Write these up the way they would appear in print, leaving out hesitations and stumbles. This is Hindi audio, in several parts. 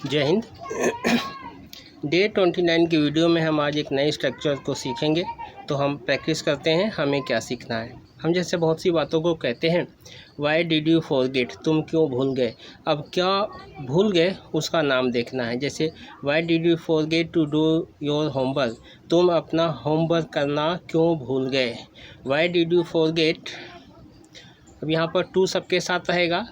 जय हिंद। डे 29 की वीडियो में हम आज एक नए स्ट्रक्चर को सीखेंगे। तो हम प्रैक्टिस करते हैं हमें क्या सीखना है। हम जैसे बहुत सी बातों को कहते हैं, वाई डिड यू फॉरगेट, तुम क्यों भूल गए। अब क्या भूल गए उसका नाम देखना है। जैसे why did you forget to do your homework, तुम अपना होमवर्क करना क्यों भूल गए। वाई डिड यू फॉरगेट, अब यहाँ पर टू सबके साथ रहेगा,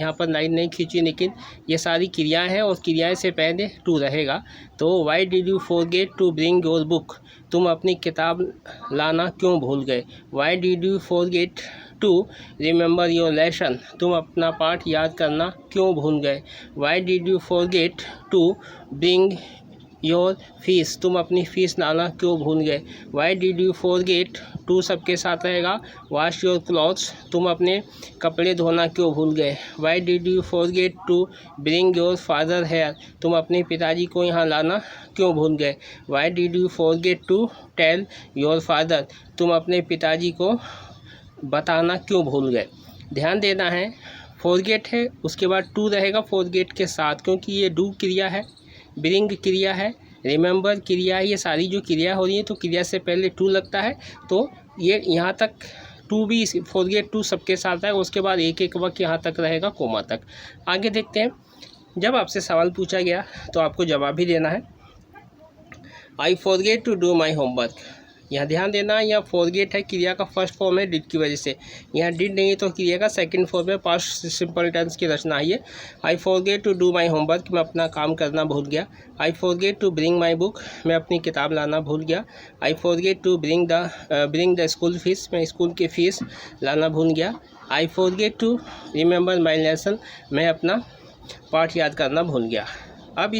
यहाँ पर लाइन नहीं खींची, लेकिन ये सारी क्रियाएं हैं और क्रियाएं से पहले टू रहेगा। तो why did you forget to bring your book, तुम अपनी किताब लाना क्यों भूल गए। Why did you forget to remember your lesson, तुम अपना पाठ याद करना क्यों भूल गए। Why did you forget to bring your fees, तुम अपनी फ़ीस लाना क्यों भूल गए। Why did you forget, to सबके साथ रहेगा, वॉश योर क्लॉथ्स, तुम अपने कपड़े धोना क्यों भूल गए। Why did you forget to bring your father here, तुम अपने पिताजी को यहाँ लाना क्यों भूल गए। Why did you forget to tell your father, तुम अपने पिताजी को बताना क्यों भूल गए। ध्यान देना है, फॉरगेट है, उसके बाद टू रहेगा फॉरगेट के साथ, क्योंकि ये डू क्रिया है, ब्रिंग क्रिया है, रिमेंबर क्रिया है। ये सारी जो क्रिया हो रही है तो क्रिया से पहले टू लगता है। तो ये यहाँ तक टू भी, फॉरगेट टू सबके साथ है, उसके बाद एक एक वाक्य यहाँ तक रहेगा, कोमा तक। आगे देखते हैं। जब आपसे सवाल पूछा गया तो आपको जवाब भी देना है। I forget to do my homework, यहाँ ध्यान देना, यहाँ फॉरगेट है, क्रिया का फर्स्ट फॉर्म है डिड की वजह से। यहाँ डिड नहीं है तो क्रिया का सेकंड फॉर्म है, पास्ट सिंपल टेंस की रचना है ये। I forget to do my homework, मैं अपना काम करना भूल गया। I forget to bring my book, मैं अपनी किताब लाना भूल गया। I forget to bring the school fees, मैं स्कूल की फ़ीस लाना भूल गया। I forget to remember my lesson, मैं अपना पाठ याद करना भूल गया। अब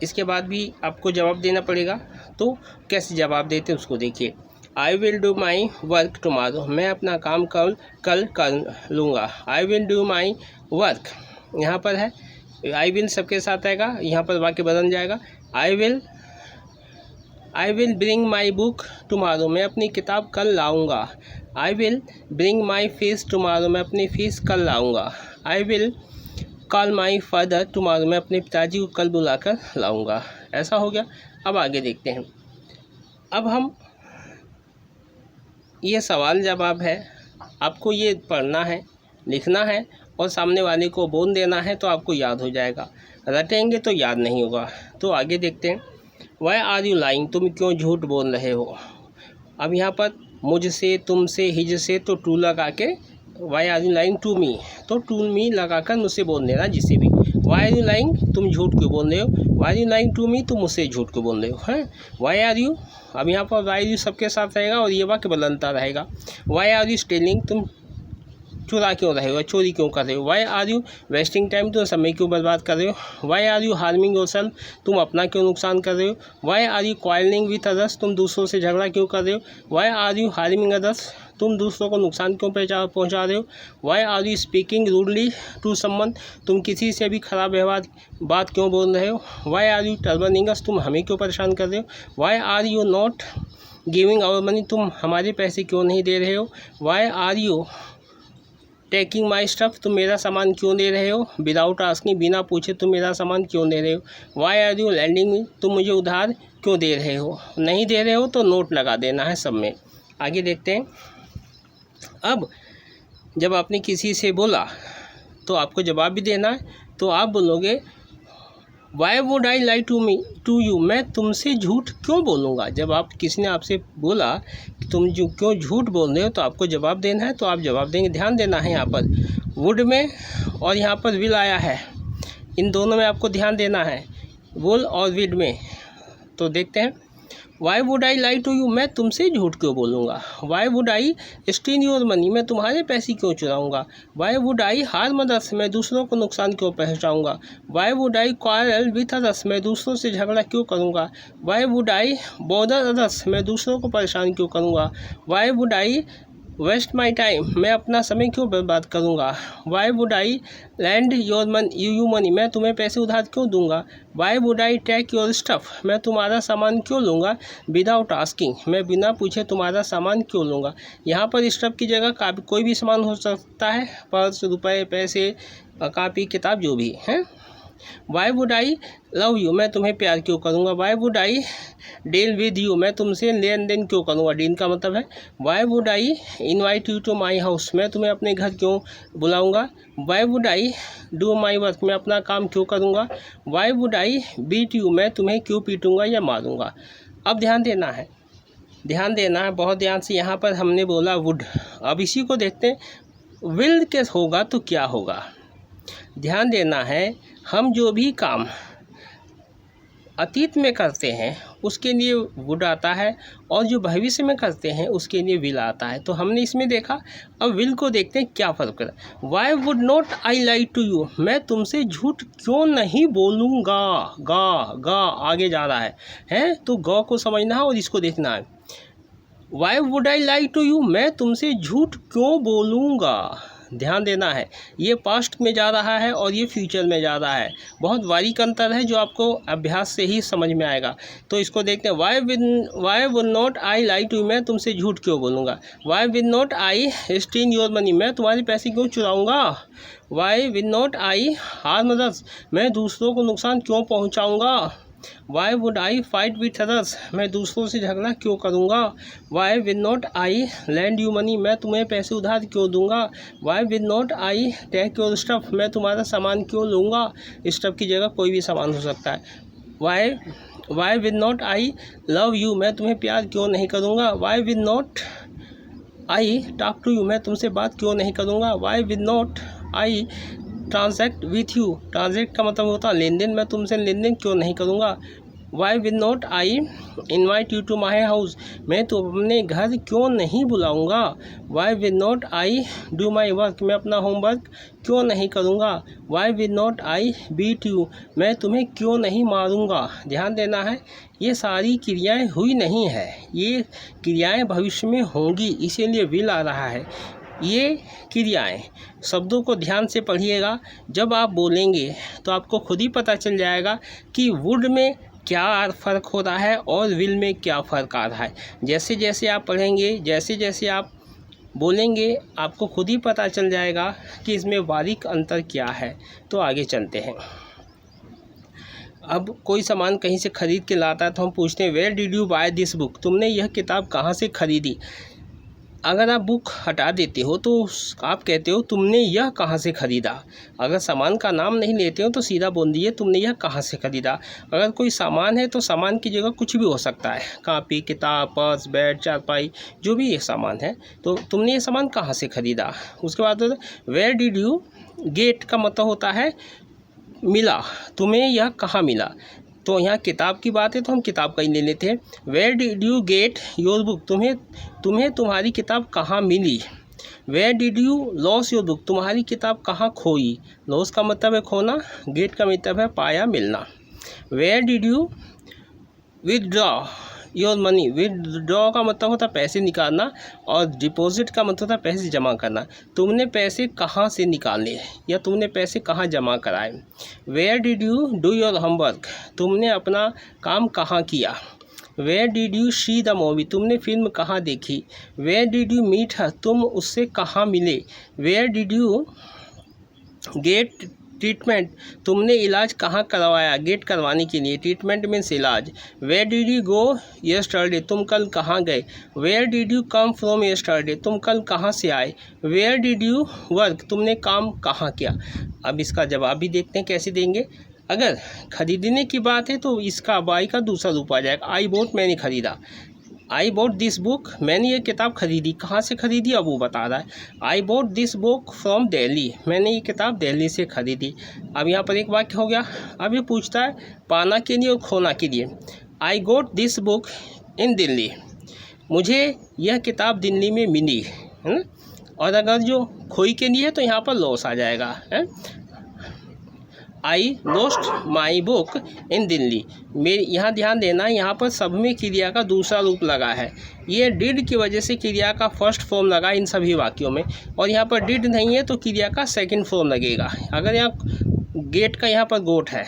इसके बाद भी आपको जवाब देना पड़ेगा। तो कैसे जवाब देते उसको देखिए। I will do my work tomorrow, मैं अपना काम कल कर लूँगा। I will do my work, यहाँ पर है आई विल सबके साथ आएगा, यहाँ पर वाक्य बदल जाएगा। I will bring my book tomorrow, मैं अपनी किताब कल लाऊंगा। I will bring my fees tomorrow, मैं अपनी फ़ीस कल लाऊंगा। I will call my father tomorrow, मैं अपने पिताजी को कल बुलाकर लाऊंगा। ऐसा हो गया। अब आगे देखते हैं। अब हम ये सवाल जवाब है, आपको ये पढ़ना है, लिखना है और सामने वाले को बोल देना है, तो आपको याद हो जाएगा। रटेंगे तो याद नहीं होगा। तो आगे देखते हैं। वाई आर यू लाइंग, तुम क्यों झूठ बोल रहे हो। अब यहाँ पर मुझसे, तुमसे, हिज से, तो टू लगा के why are you lying to me, तो टू मी लगाकर मुझसे बोल देना जिसे भी। वाई आर यू लाइंग, तुम झूठ क्यों बोल रहे हो। Why are you lying to me, तुम मुझसे झूठ क्यों बोल रहे हो। हैं वाई आर यू, अब यहाँ पर वाई आर यू सबके साथ रहेगा और ये वाक्य बदलता रहेगा। वाई आर यू स्टेलिंग, तुम चुरा क्यों रहे हो, चोरी क्यों कर रहे हो। Why are you wasting time, तुम समय क्यों बर्बाद कर रहे हो। Why are you harming yourself, तुम अपना क्यों नुकसान कर रहे हो। Why are you quarrelling with others, तुम दूसरों से झगड़ा क्यों कर रहे हो। Why are you harming others, तुम दूसरों को नुकसान क्यों पहुंचा रहे हो। Why are you speaking rudely to someone, तुम किसी से भी खराब व्यवहार बात क्यों बोल रहे हो। Why are you troubling us, तुम हमें क्यों परेशान कर रहे हो। Why are you not giving our money, तुम हमारे पैसे क्यों नहीं दे रहे हो। Why are you taking my stuff, तुम मेरा सामान क्यों दे रहे हो। विदाउट आस्किंग, बिना पूछे तुम मेरा सामान क्यों दे रहे हो। वाई आर यू लैंडिंग मी, तुम मुझे उधार क्यों दे रहे हो। नहीं दे रहे हो तो नोट लगा देना है सब में। आगे देखते हैं। अब जब आपने किसी से बोला तो आपको जवाब भी देना है। तो आप बोलोगे why would I lie to you, मैं तुमसे झूठ क्यों बोलूँगा। जब आप किसी ने आपसे बोला कि तुम क्यों झूठ बोल रहे हो, तो आपको जवाब देना है। तो आप जवाब देंगे। ध्यान देना है, यहाँ पर वुड में और यहाँ पर विल आया है, इन दोनों में आपको ध्यान देना है, वुल और विड में। तो देखते हैं। Why would I lie to you, मैं तुमसे झूठ क्यों बोलूँगा। Why would I steal your money, मैं तुम्हारे पैसे क्यों चुराऊँगा। Why would I harm others, मैं दूसरों को नुकसान क्यों पहुँचाऊँगा। Why would I quarrel with others, मैं दूसरों से झगड़ा क्यों करूँगा। Why would I bother others, मैं दूसरों को परेशान क्यों करूँगा। Why would I waste my time, मैं अपना समय क्यों बर्बाद करूँगा। Why would I lend you money, मैं तुम्हें पैसे उधार क्यों दूंगा। Why would I take your stuff, मैं तुम्हारा सामान क्यों लूँगा। विदाउट आस्किंग, मैं बिना पूछे तुम्हारा सामान क्यों लूँगा। यहाँ पर स्टफ की जगह कोई भी सामान हो सकता है, पर्स, रुपए, पैसे, कापी, किताब, जो भी है। Why would I love you, मैं तुम्हें प्यार क्यों करूँगा। Why would I deal with you, मैं तुमसे लेन देन क्यों करूँगा। डील का मतलब है why would I invite you to my house, मैं तुम्हें अपने घर क्यों बुलाऊँगा। Why would I do my work, मैं अपना काम क्यों करूँगा। Why would I beat you, मैं तुम्हें क्यों पीटूँगा या मारूँगा। अब ध्यान देना है, ध्यान देना है बहुत ध्यान से। यहाँ पर हमने बोला वुड, अब इसी को देखते हैं विल के होगा तो क्या होगा। ध्यान देना है, हम जो भी काम अतीत में करते हैं उसके लिए वुड आता है और जो भविष्य में करते हैं उसके लिए विल आता है। तो हमने इसमें देखा, अब विल को देखते हैं क्या फ़र्क है। Why would not I lie to you, मैं तुमसे झूठ क्यों नहीं बोलूँगा। गा आगे जा रहा है तो गा को समझना है और इसको देखना है। Why would I lie to you, मैं तुमसे झूठ क्यों बोलूँगा। ध्यान देना है, ये पास्ट में जा रहा है और ये फ्यूचर में जा रहा है। बहुत बारीक अंतर है जो आपको अभ्यास से ही समझ में आएगा। तो इसको देखते हैं, why would not I lie to, मैं तुमसे झूठ क्यों बोलूँगा। Why will not I steal your money, मैं तुम्हारे पैसे क्यों चुराऊँगा। Why will not I harm others, मैं दूसरों को नुकसान क्यों पहुँचाऊँगा। Why would I fight with others, मैं दूसरों से झगड़ा क्यों करूँगा। Why will not I lend you money, मैं तुम्हें पैसे उधार क्यों दूँगा। Why will not I take your stuff, मैं तुम्हारा सामान क्यों लूँगा। स्टफ की जगह कोई भी सामान हो सकता है। Why will not I love you, मैं तुम्हें प्यार क्यों नहीं करूँगा। Why will not I talk to you, मैं तुमसे बात क्यों नहीं करूँगा। Why will not I transact with you, transact का मतलब होता है लेन देन, मैं तुमसे लेन देन क्यों नहीं करूँगा। Why will not I invite you to my house, मैं तो अपने घर क्यों नहीं बुलाऊँगा। Why will not I do my work, मैं अपना होमवर्क क्यों नहीं करूँगा। Why will not I beat you, मैं तुम्हें क्यों नहीं मारूँगा। ध्यान देना है, ये सारी क्रियाएं हुई नहीं है, ये क्रियाएं भविष्य में होंगी, इसीलिए विल आ रहा है। ये क्रियाएं शब्दों को ध्यान से पढ़िएगा, जब आप बोलेंगे तो आपको खुद ही पता चल जाएगा कि वुड में क्या फ़र्क हो रहा है और विल में क्या फ़र्क आ रहा है। जैसे जैसे आप पढ़ेंगे, जैसे जैसे आप बोलेंगे, आपको खुद ही पता चल जाएगा कि इसमें बारीक अंतर क्या है। तो आगे चलते हैं। अब कोई सामान कहीं से ख़रीद के लाता है तो हम पूछते हैं where did you buy this book, तुमने यह किताब कहाँ से ख़रीदी। अगर आप बुक हटा देते हो तो आप कहते हो तुमने यह कहाँ से ख़रीदा। अगर सामान का नाम नहीं लेते हो तो सीधा बोल दिए तुमने यह कहाँ से ख़रीदा। अगर कोई सामान है तो सामान की जगह कुछ भी हो सकता है, कापी, किताब, पर्स, बेड, चारपाई, जो भी ये सामान है। तो तुमने ये सामान कहाँ से ख़रीदा। उसके बाद वेयर डिड यू गेट का मतलब होता है मिला, तुम्हें यह कहाँ मिला। तो यहाँ किताब की बात है तो हम किताब का ही ले लेते हैं। Where did you get your book, तुम्हें तुम्हारी किताब कहाँ मिली। Where did you loss your book, तुम्हारी किताब कहाँ खोई। लॉस का मतलब है खोना, गेट का मतलब है पाया, मिलना। Where did you withdraw your money, withdraw का मतलब होता है पैसे निकालना और डिपॉजिट का मतलब होता है पैसे जमा करना। तुमने पैसे कहाँ से निकाले या तुमने पैसे कहाँ जमा कराए। Where did you do your homework, तुमने अपना काम कहाँ किया। Where did you see the movie, तुमने फिल्म कहाँ देखी। Where did you meet her, तुम उससे कहाँ मिले। Where did you get treatment, तुमने इलाज कहाँ करवाया। गेट करवाने के लिए, ट्रीटमेंट मीन्स इलाज। Where did you go yesterday, तुम कल कहाँ गए। Where did you come from yesterday, तुम कल कहाँ से आए। वेयर डिड यू वर्क, तुमने काम कहाँ किया। अब इसका जवाब भी देखते हैं कैसे देंगे। अगर खरीदने की बात है तो इसका बाई का दूसरा रूप आ जाएगा। आई बॉट, मैंने खरीदा। आई बॉट दिस बुक, मैंने ये किताब खरीदी। कहाँ से खरीदी अब वो बता रहा है। I bought this book from Delhi, मैंने ये किताब दिल्ली से खरीदी। अब यहाँ पर एक वाक्य हो गया। अब ये पूछता है पाना के लिए और खोना के लिए। I got this book in Delhi, मुझे यह किताब दिल्ली में मिली, है ना। और अगर जो खोई के लिए है तो यहाँ पर लॉस आ जाएगा, है। I lost my book in Delhi, मेरी, यहाँ ध्यान देना, यहाँ पर सब में क्रिया का दूसरा रूप लगा है। ये डिड की वजह से क्रिया का फर्स्ट फॉर्म लगा इन सभी वाक्यों में, और यहाँ पर डिड नहीं है तो क्रिया का सेकंड फॉर्म लगेगा। अगर यहाँ गेट का यहाँ पर गोट है,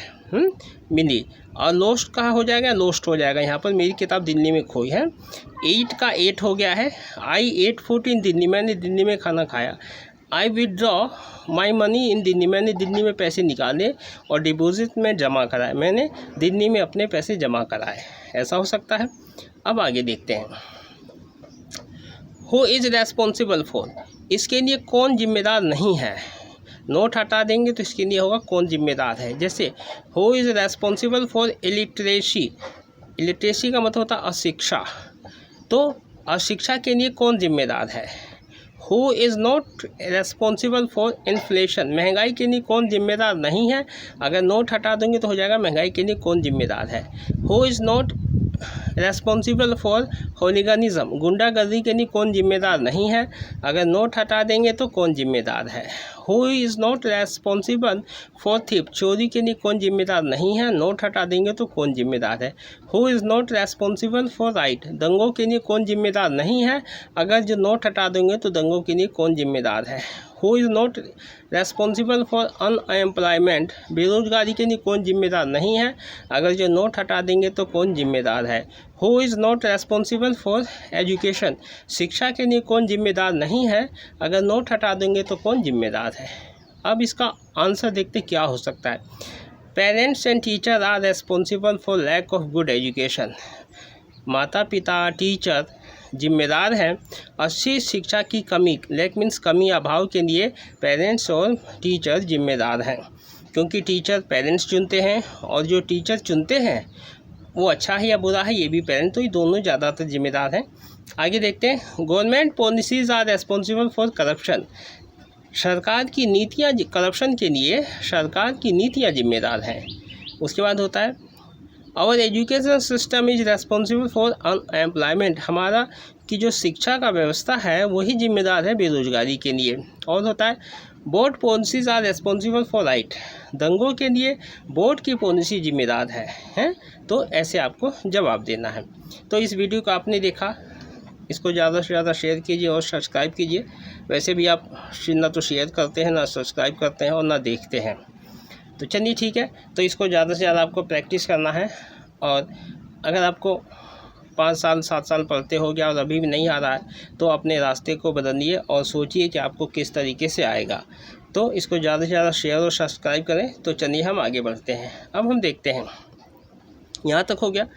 मिली, और लोस्ट कहाँ हो जाएगा, लोस्ट हो जाएगा। यहाँ पर मेरी किताब दिल्ली में खोई है। 8 का 8 हो गया है। आई एट फूड इन दिल्ली, मैंने दिल्ली में खाना खाया। I withdraw my money in Delhi, मैंने दिल्ली में पैसे निकाले और डिपॉजिट में जमा कराए, मैंने दिल्ली में अपने पैसे जमा कराए, ऐसा हो सकता है। अब आगे देखते हैं, हु इज़ रेस्पॉन्सिबल फॉर, इसके लिए कौन जिम्मेदार नहीं है। नोट हटा देंगे तो इसके लिए होगा कौन जिम्मेदार है। जैसे who is responsible for illiteracy, illiteracy का मतलब होता है अशिक्षा, तो अशिक्षा के लिए कौन जिम्मेदार है। Who is not responsible for inflation, महंगाई के लिए कौन जिम्मेदार नहीं है। अगर नोट हटा देंगे तो हो जाएगा महंगाई के लिए कौन जिम्मेदार है। Who is not responsible for hooliganism, गुंडागर्दी के लिए कौन जिम्मेदार नहीं है। अगर नोट हटा देंगे तो कौन जिम्मेदार है। Who is not responsible for thief, चोरी के लिए कौन जिम्मेदार नहीं है। नोट हटा देंगे तो कौन जिम्मेदार है। Who is not responsible for riot, दंगों के लिए कौन जिम्मेदार नहीं है। अगर जो नोट हटा देंगे तो दंगों के लिए कौन जिम्मेदार है। Who is not responsible for unemployment, बेरोजगारी के लिए कौन जिम्मेदार नहीं है। अगर जो नोट हटा देंगे तो कौन जिम्मेदार है। Who is not responsible for education, शिक्षा के लिए कौन जिम्मेदार नहीं है। अगर नोट हटा देंगे तो कौन जिम्मेदार है। अब इसका आंसर देखते क्या हो सकता है। Parents and teacher are responsible for lack of good education, माता पिता टीचर जिम्मेदार हैं अच्छी शिक्षा की कमी, लैक मीन्स कमी अभाव के लिए पेरेंट्स और टीचर जिम्मेदार हैं, क्योंकि टीचर पेरेंट्स चुनते हैं और जो टीचर चुनते हैं वो अच्छा है या बुरा है ये भी पेरेंट्स, तो ये दोनों ज़्यादातर जिम्मेदार हैं। आगे देखते हैं, government policies are responsible for corruption, सरकार की नीतियाँ करप्शन के लिए सरकार की नीतियाँ जिम्मेदार हैं। उसके बाद होता है our education system is responsible for unemployment, हमारा की जो शिक्षा का व्यवस्था है वही जिम्मेदार है बेरोजगारी के लिए। और होता है board policies are responsible for riot, दंगों के लिए बोर्ड की पॉलिसी जिम्मेदार है। तो ऐसे आपको जवाब देना है। तो इस वीडियो को आपने देखा, इसको ज़्यादा से ज़्यादा शेयर कीजिए और सब्सक्राइब कीजिए। वैसे भी आप ना तो शेयर करते हैं, ना सब्सक्राइब करते हैं और ना देखते हैं। तो चलिए ठीक है, तो इसको ज़्यादा से ज़्यादा आपको प्रैक्टिस करना है। और अगर आपको 5 साल 7 साल पढ़ते हो गया और अभी भी नहीं आ रहा है तो अपने रास्ते को बदलिए और सोचिए कि आपको किस तरीके से आएगा। तो इसको ज़्यादा से ज़्यादा शेयर और सब्सक्राइब करें। तो चलिए हम आगे बढ़ते हैं। अब हम देखते हैं, यहाँ तक हो गया।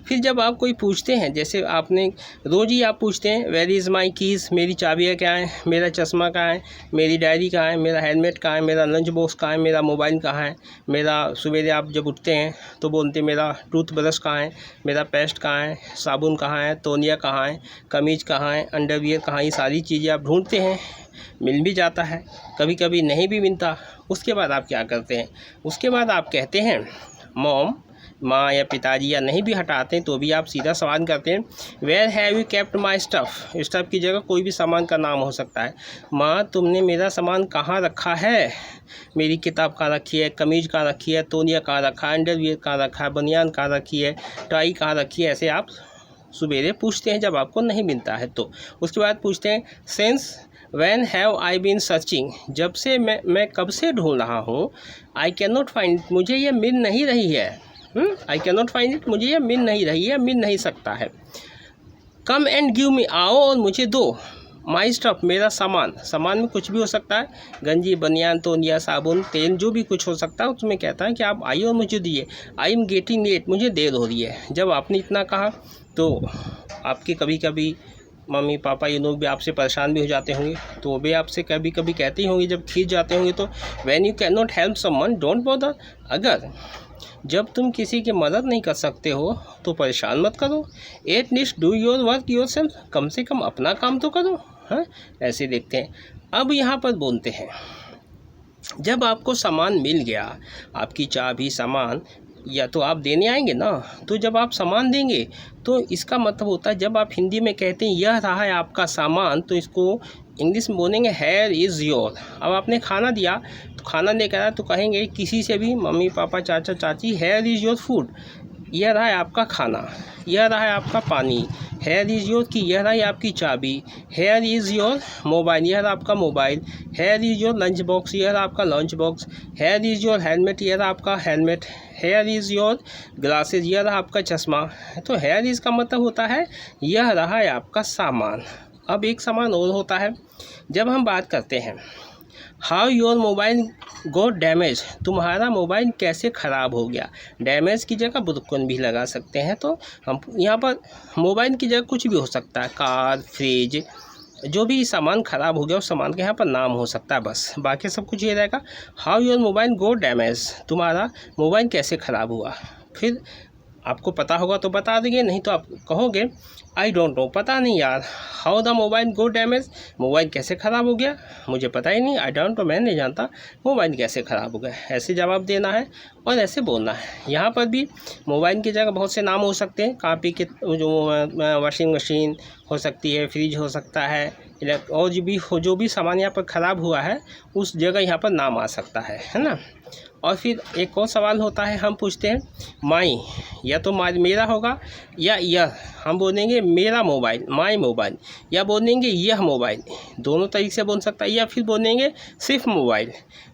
फिर जब आप कोई पूछते हैं, जैसे आपने रोज़ ही आप पूछते हैं वेयर इज़ माई कीज़, मेरी चाबियाँ क्या हैं, मेरा चश्मा कहाँ है, मेरी डायरी कहाँ है, मेरा हेलमेट कहाँ है, मेरा लंच बॉक्स कहाँ है, मेरा मोबाइल कहाँ है, मेरा सवेरे आप जब उठते हैं तो बोलते हैं मेरा टूथब्रश कहाँ है, मेरा पेस्ट कहाँ है, साबुन कहाँ है, तौलिया कहाँ है, कमीज़ कहाँ है, अंडरवियर कहाँ है। ये सारी चीज़ें आप ढूंढते हैं, मिल भी जाता है, कभी कभी नहीं भी मिलता। उसके बाद आप क्या करते हैं, उसके बाद आप कहते हैं मॉम, माँ या पिताजी या नहीं भी हटाते हैं तो भी आप सीधा सवाल करते हैं where have you kept my stuff. Stuff की जगह कोई भी सामान का नाम हो सकता है। माँ तुमने मेरा सामान कहाँ रखा है, मेरी किताब कहाँ रखी है, कमीज़ कहाँ रखी है, तौलिया कहाँ रखा है, अंडरवियर कहाँ रखा है, बनियान कहाँ रखी है, टाई कहाँ रखी है। ऐसे आप सवेरे पूछते हैं जब आपको नहीं मिलता है तो। उसके बाद पूछते हैं since when have I been searching, जब से मैं कब से ढूंढ रहा हूँ। आई कैन नॉट फाइंड, मुझे ये मिल नहीं रही है। I can not find it, मुझे ये मिल नहीं रही है, मिल नहीं सकता है। कम एंड गिव मी, आओ और मुझे दो। माई स्टफ़, मेरा सामान, सामान में कुछ भी हो सकता है, गंजी, बनियान, तौलिया, साबुन, तेल, जो भी कुछ हो सकता है उसमें कहता है कि आप आइए और मुझे दिए। आई एम गेटिंग लेट, मुझे देर हो रही है। जब आपने इतना कहा तो आपके कभी कभी मम्मी पापा ये लोग भी आपसे परेशान भी हो जाते होंगे, तो वो भी आपसे कभी कभी कहते ही होंगे जब खींच जाते होंगे। तो when you can not help someone don't bother, अगर जब तुम किसी की मदद नहीं कर सकते हो तो परेशान मत करो। At least do your work yourself, कम से कम अपना काम तो करो। हाँ, ऐसे देखते हैं। अब यहाँ पर बोलते हैं जब आपको सामान मिल गया, आपकी चाबी सामान, या तो आप देने आएंगे ना, तो जब आप सामान देंगे तो इसका मतलब होता है, जब आप हिंदी में कहते हैं यह रहा है आपका सामान, तो इसको इंग्लिश में बोलेंगे हेयर इज़ योर। अब आपने खाना दिया तो खाना लेकर आया तो कहेंगे किसी से भी, मम्मी पापा चाचा चाची, हेयर इज़ योर फूड, यह रहा है आपका खाना, यह रहा है आपका पानी। हेयर इज़ योर की, यह रहा है आपकी चाबी। हेयर इज़ योर मोबाइल, यह रहा आपका mobile. Here is your lunch box, यह रहा आपका lunch box. Here is your helmet, यह रहा आपका helmet. Here is your glasses, यह रहा आपका चश्मा। तो हेयर इज़ का मतलब होता है यह रहा है आपका सामान। अब एक सामान और होता है, जब हम बात करते हैं how your mobile go damage, तुम्हारा मोबाइल कैसे ख़राब हो गया। डैमेज की जगह बुरकन भी लगा सकते हैं। तो हम यहाँ पर मोबाइल की जगह कुछ भी हो सकता है, कार, फ्रिज, जो भी सामान ख़राब हो गया उस सामान के यहाँ पर नाम हो सकता है, बस बाकी सब कुछ ये रहेगा। How your mobile go damage, तुम्हारा मोबाइल कैसे ख़राब हुआ। फिर आपको पता होगा तो बता देंगे, नहीं तो आप कहोगे आई डोंट नो, पता नहीं यार। How the mobile go damage, mobile कैसे ख़राब हो गया, मुझे पता ही नहीं। आई डोंट नो, मैं नहीं जानता मोबाइल कैसे ख़राब हो गया। ऐसे जवाब देना है और ऐसे बोलना है। यहाँ पर भी मोबाइल की जगह बहुत से नाम हो सकते हैं। कापी के जो वॉशिंग मशीन हो सकती है, फ्रिज हो सकता है, और जो भी सामान यहाँ पर ख़राब हुआ है उस जगह यहाँ पर नाम आ सकता है ना। और फिर एक और सवाल होता है, हम पूछते हैं माई, या तो मेरा होगा या यह, हम बोलेंगे मेरा मोबाइल, माई मोबाइल, या बोलेंगे यह मोबाइल, दोनों तरीके से बोल सकता है। या फिर बोलेंगे सिर्फ मोबाइल,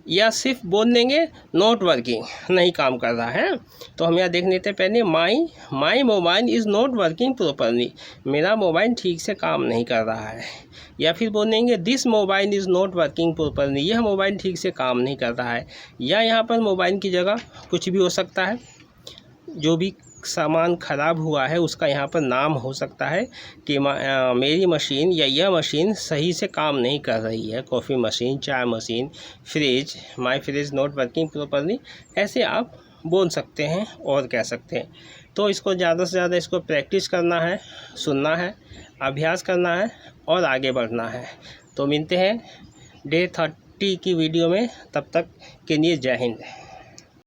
या सिर्फ बोल देंगे नॉट वर्किंग, नहीं काम कर रहा है। तो हम यहाँ देख लेते हैं पहले my mobile is not working properly, मेरा मोबाइल ठीक से काम नहीं कर रहा है। या फिर बोलेंगे this mobile is not working properly, यह मोबाइल ठीक से काम नहीं कर रहा है। या यहाँ पर मोबाइल की जगह कुछ भी हो सकता है, जो भी सामान ख़राब हुआ है उसका यहाँ पर नाम हो सकता है कि मेरी मशीन या यह मशीन सही से काम नहीं कर रही है। कॉफ़ी मशीन, चाय machine, fridge, my fridge not working properly, ऐसे आप बोल सकते हैं और कह सकते हैं। तो इसको ज़्यादा से ज़्यादा इसको प्रैक्टिस करना है, सुनना है, अभ्यास करना है और आगे बढ़ना है। तो मिलते हैं डे 30 की वीडियो में, तब तक के लिए जय हिंद।